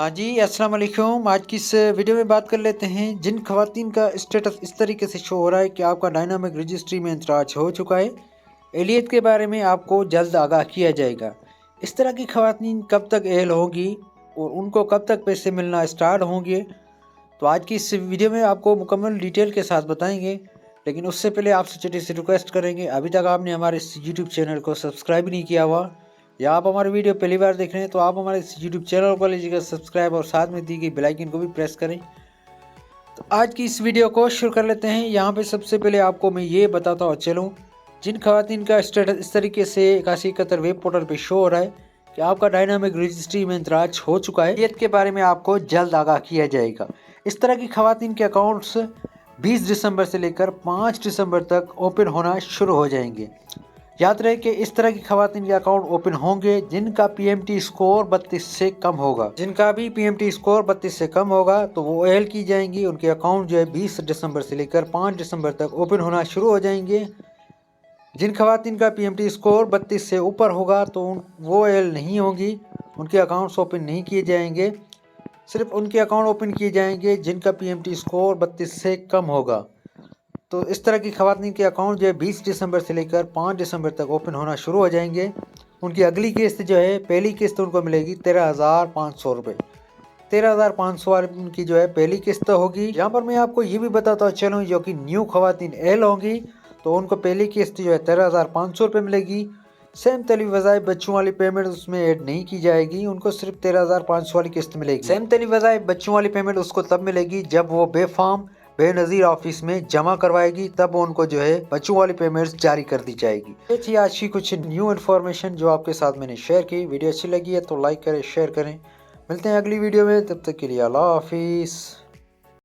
हाँ जी, अस्सलाम वालेकुम। आज की इस वीडियो में बात कर लेते हैं जिन खवातीन का स्टेटस इस तरीके से शो हो रहा है कि आपका डायनामिक रजिस्ट्री में इंदराज हो चुका है, एहलियत के बारे में आपको जल्द आगाह किया जाएगा। इस तरह की खवातीन कब तक एहल होंगी और उनको कब तक पैसे मिलना स्टार्ट होंगे, तो आज की इस वीडियो में आपको मुकम्मल डिटेल के साथ बताएंगे। लेकिन उससे पहले आपसे छोटी सी रिक्वेस्ट करेंगे, अभी तक आपने हमारे इस यूट्यूब चैनल को सब्सक्राइब नहीं किया हुआ या आप हमारे वीडियो पहली बार देख रहे हैं तो आप हमारे इस यूट्यूब चैनल को लीजिएगा सब्सक्राइब और साथ में दी गई बेल आइकन को भी प्रेस करें। तो आज की इस वीडियो को शुरू कर लेते हैं। यहाँ पे सबसे पहले आपको मैं ये बताता हूँ चलूँ, जिन खवातीन का स्टेटस इस तरीके से 8171 वेब पोर्टल पे शो हो रहा है कि आपका डायनामिक रजिस्ट्री में इंदराज हो चुका है, के बारे में आपको जल्द आगाह किया जाएगा। इस तरह की खवातीन के अकाउंट्स 20 दिसंबर से लेकर 5 दिसंबर तक ओपन होना शुरू हो जाएंगे। याद रहे कि इस तरह की खवातीन के अकाउंट ओपन होंगे जिनका पीएमटी स्कोर 32 से कम होगा। जिनका भी पीएमटी स्कोर 32 से कम होगा तो वो एहल की जाएंगी। उनके अकाउंट जो है 20 दिसंबर से लेकर 5 दिसंबर तक ओपन होना शुरू हो जाएंगे। जिन खवातीन का पीएमटी स्कोर 32 से ऊपर होगा तो वो एहल नहीं होंगी, उनके अकाउंट्स ओपन नहीं किए जाएंगे। सिर्फ उनके अकाउंट ओपन किए जाएंगे जिनका पीएमटी स्कोर 32 से कम होगा। तो इस तरह की खवातीन के अकाउंट जो है 20 दिसंबर से लेकर 5 दिसंबर तक ओपन होना शुरू हो जाएंगे। उनकी अगली किस्त जो है, पहली किस्त उनको मिलेगी 13,500 रुपये। 13,500 उनकी जो है पहली किस्त होगी। यहाँ पर मैं आपको ये भी बताता चलूँ, जो कि न्यू खवातीन एल होंगी तो उनको पहली किस्त जो है 13,500 रुपये मिलेगी। सेम तली वज़ाइफ बच्चों वाली पेमेंट उसमें ऐड नहीं की जाएगी, उनको सिर्फ 13,500 वाली किस्त मिलेगी। सेम तली वज़ाइफ बच्चों वाली पेमेंट उसको तब मिलेगी जब वो बेफार्म बेनज़ीर ऑफिस में जमा करवाएगी, तब उनको जो है बच्चों वाली पेमेंट्स जारी कर दी जाएगी। ये थी आज की कुछ न्यू इन्फॉर्मेशन जो आपके साथ मैंने शेयर की। वीडियो अच्छी लगी है तो लाइक करें, शेयर करें। मिलते हैं अगली वीडियो में, तब तक के लिए अल्लाह हाफिज़।